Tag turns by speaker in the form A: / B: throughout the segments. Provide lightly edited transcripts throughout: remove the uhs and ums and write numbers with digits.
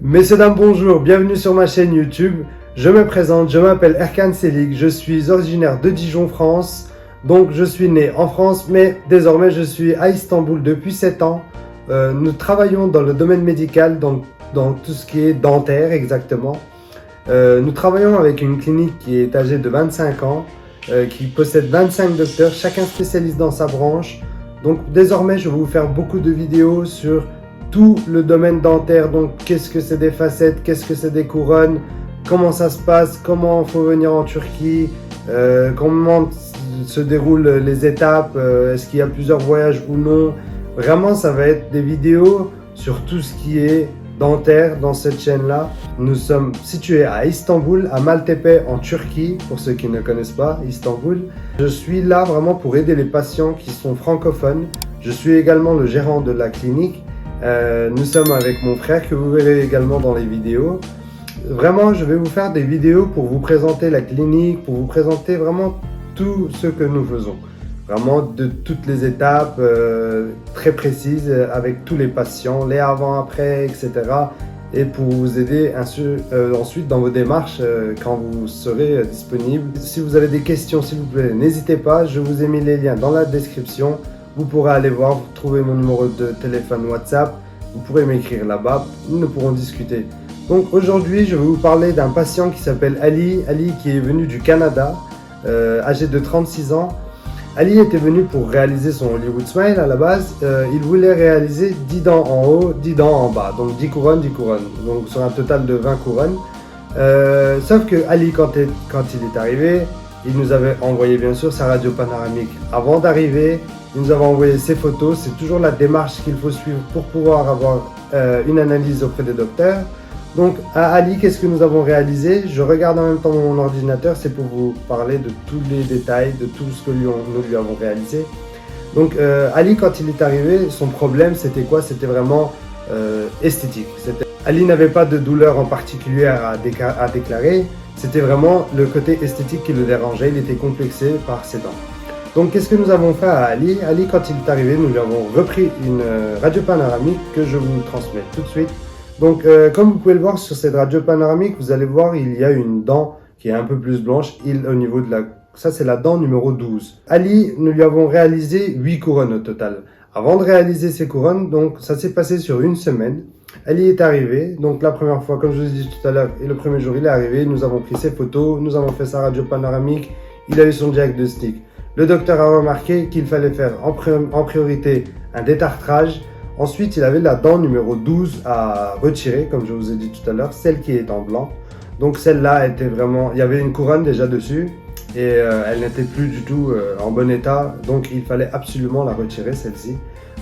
A: Messieurs, dames, bonjour, bienvenue sur ma chaîne YouTube. Je me présente, je m'appelle Erkan Selik, je suis originaire de Dijon, France. Donc je suis né en France, mais désormais je suis à Istanbul depuis 7 ans. Nous travaillons dans le domaine médical, dans tout ce qui est dentaire exactement. Nous travaillons avec une clinique qui est âgée de 25 ans, qui possède 25 docteurs, chacun spécialiste dans sa branche. Donc désormais je vais vous faire beaucoup de vidéos sur tout le domaine dentaire, donc qu'est-ce que c'est des facettes, qu'est-ce que c'est des couronnes, comment ça se passe, comment il faut venir en Turquie, comment se déroulent les étapes, est-ce qu'il y a plusieurs voyages ou non. Vraiment ça va être des vidéos sur tout ce qui est dentaire dans cette chaîne-là. Nous sommes situés à Istanbul, à Maltepe en Turquie, pour ceux qui ne connaissent pas Istanbul. Je suis là vraiment pour aider les patients qui sont francophones. Je suis également le gérant de la clinique. Nous sommes avec mon frère que vous verrez également dans les vidéos. Vraiment, je vais vous faire des vidéos pour vous présenter la clinique, pour vous présenter vraiment tout ce que nous faisons. Vraiment de toutes les étapes très précises avec tous les patients, les avant-après, etc. Et pour vous aider ensuite dans vos démarches quand vous serez disponible. Si vous avez des questions, s'il vous plaît, n'hésitez pas. Je vous ai mis les liens dans la description. Vous pourrez aller voir, vous trouvez mon numéro de téléphone WhatsApp. Vous pourrez m'écrire là-bas. Nous pourrons discuter. Donc aujourd'hui, je vais vous parler d'un patient qui s'appelle Ali. Ali qui est venu du Canada, âgé de 36 ans. Ali était venu pour réaliser son Hollywood Smile à la base. Il voulait réaliser 10 dents en haut, 10 dents en bas. Donc 10 couronnes, 10 couronnes. Donc sur un total de 20 couronnes. Sauf que Ali, quand il est arrivé, il nous avait envoyé bien sûr sa radio panoramique. Avant d'arriver, il nous avait envoyé ses photos. C'est toujours la démarche qu'il faut suivre pour pouvoir avoir une analyse auprès des docteurs. Donc à Ali, qu'est-ce que nous avons réalisé? Je regarde en même temps mon ordinateur, c'est pour vous parler de tous les détails, de tout ce que nous lui avons réalisé. Donc Ali, quand il est arrivé, son problème c'était quoi? C'était vraiment esthétique. Ali n'avait pas de douleur en particulier à déclarer, c'était vraiment le côté esthétique qui le dérangeait, il était complexé par ses dents. Donc qu'est-ce que nous avons fait à Ali? Ali, quand il est arrivé, nous lui avons repris une radio panoramique que je vous transmets tout de suite. Donc, comme vous pouvez le voir sur cette radio panoramique, vous allez voir, il y a une dent qui est un peu plus blanche. Au niveau de ça, c'est la dent numéro 12. Ali, nous lui avons réalisé 8 couronnes au total. Avant de réaliser ces couronnes, donc, ça s'est passé sur une semaine. Ali est arrivé. Donc, la première fois, comme je vous ai dit tout à l'heure, et le premier jour, il est arrivé. Nous avons pris ses photos, nous avons fait sa radio panoramique. Il a eu son diagnostic. Le docteur a remarqué qu'il fallait faire en priorité un détartrage. Ensuite, il avait la dent numéro 12 à retirer, comme je vous ai dit tout à l'heure, celle qui est en blanc. Donc celle-là était vraiment... Il y avait une couronne déjà dessus et elle n'était plus du tout en bon état. Donc il fallait absolument la retirer, celle-ci.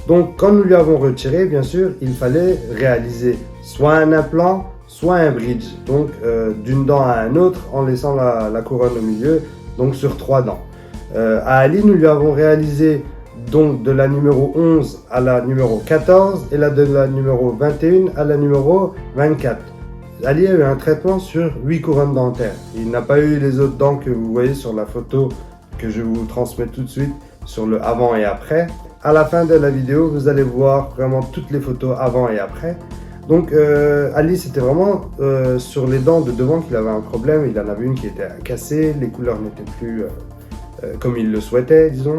A: Donc quand nous lui avons retiré, bien sûr, il fallait réaliser soit un implant, soit un bridge. Donc d'une dent à un autre en laissant la couronne au milieu, donc sur 3 dents. À Ali, nous lui avons réalisé... donc de la numéro 11 à la numéro 14 et de la numéro 21 à la numéro 24. Ali a eu un traitement sur 8 couronnes dentaires. Il n'a pas eu les autres dents que vous voyez sur la photo que je vous transmets tout de suite sur le avant et après. À la fin de la vidéo, vous allez voir vraiment toutes les photos avant et après. Donc Ali, c'était vraiment sur les dents de devant qu'il avait un problème. Il en avait une qui était cassée, les couleurs n'étaient plus comme il le souhaitait, disons.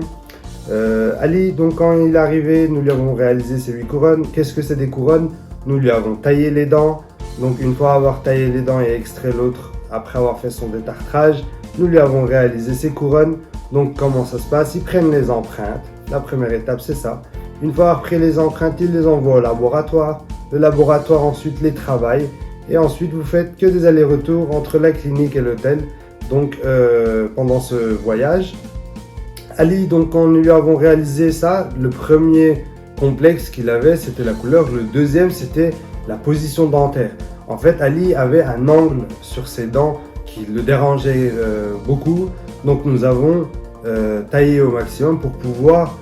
A: Ali, donc quand il est arrivé, nous lui avons réalisé ces 8 couronnes. Qu'est-ce que c'est des couronnes? Nous lui avons taillé les dents. Donc une fois avoir taillé les dents et extrait l'autre, après avoir fait son détartrage, nous lui avons réalisé ces couronnes. Donc comment ça se passe? Ils prennent les empreintes. La première étape, c'est ça. Une fois avoir pris les empreintes, ils les envoient au laboratoire. Le laboratoire ensuite les travaille. Et ensuite, vous faites que des allers-retours entre la clinique et l'hôtel. Donc pendant ce voyage, Ali, donc quand nous lui avons réalisé ça, le premier complexe qu'il avait, c'était la couleur. Le deuxième, c'était la position dentaire. En fait, Ali avait un angle sur ses dents qui le dérangeait beaucoup. Donc nous avons taillé au maximum pour pouvoir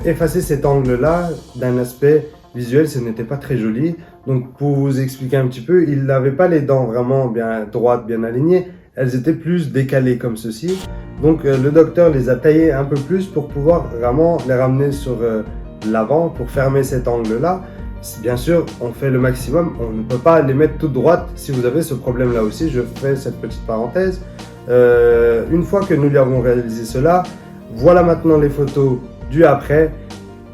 A: effacer cet angle-là d'un aspect visuel. Ce n'était pas très joli. Donc pour vous expliquer un petit peu, il n'avait pas les dents vraiment bien droites, bien alignées. Elles étaient plus décalées comme ceci. Donc le docteur les a taillées un peu plus pour pouvoir vraiment les ramener sur l'avant pour fermer cet angle-là. Bien sûr, on fait le maximum, on ne peut pas les mettre toutes droites si vous avez ce problème-là aussi. Je fais cette petite parenthèse. Une fois que nous lui avons réalisé cela, voilà maintenant les photos du après.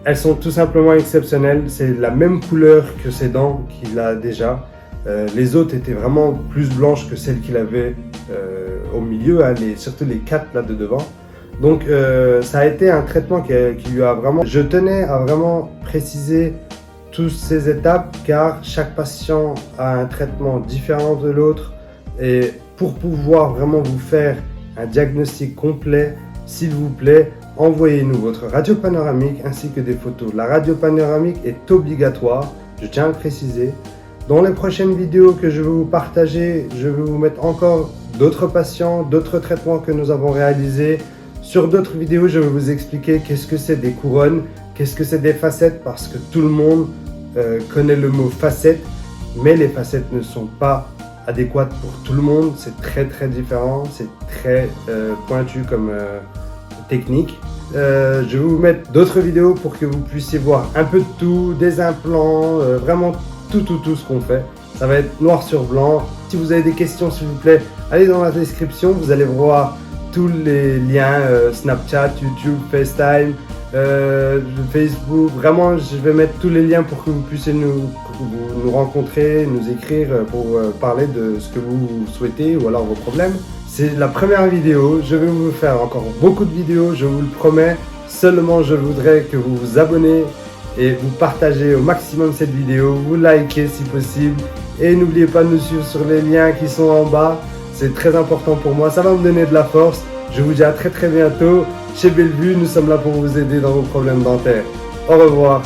A: Elles sont tout simplement exceptionnelles. C'est la même couleur que ses dents qu'il a déjà. Les autres étaient vraiment plus blanches que celles qu'il avait au milieu, hein, surtout les 4 là de devant. Donc ça a été un traitement qui lui a vraiment... Je tenais à vraiment préciser toutes ces étapes car chaque patient a un traitement différent de l'autre et pour pouvoir vraiment vous faire un diagnostic complet, s'il vous plaît, envoyez-nous votre radio panoramique ainsi que des photos. La radio panoramique est obligatoire, je tiens à le préciser. Dans les prochaines vidéos que je vais vous partager, je vais vous mettre encore d'autres patients, d'autres traitements que nous avons réalisés. Sur d'autres vidéos, je vais vous expliquer qu'est-ce que c'est des couronnes, qu'est-ce que c'est des facettes, parce que tout le monde connaît le mot facette, mais les facettes ne sont pas adéquates pour tout le monde. C'est très très différent, c'est très pointu comme technique. Je vais vous mettre d'autres vidéos pour que vous puissiez voir un peu de tout, des implants, vraiment tout ce qu'on fait. Ça va être noir sur blanc. Si vous avez des questions, s'il vous plaît, allez dans la description, vous allez voir tous les liens, Snapchat, YouTube, FaceTime, Facebook. Vraiment, je vais mettre tous les liens pour que vous puissiez nous rencontrer, nous écrire pour parler de ce que vous souhaitez ou alors vos problèmes. C'est la première vidéo, je vais vous faire encore beaucoup de vidéos, je vous le promets. Seulement, je voudrais que vous vous abonnez et vous partagez au maximum cette vidéo, vous likez si possible. Et n'oubliez pas de nous suivre sur les liens qui sont en bas. C'est très important pour moi, ça va me donner de la force. Je vous dis à très bientôt. Chez Bellevue, nous sommes là pour vous aider dans vos problèmes dentaires. Au revoir.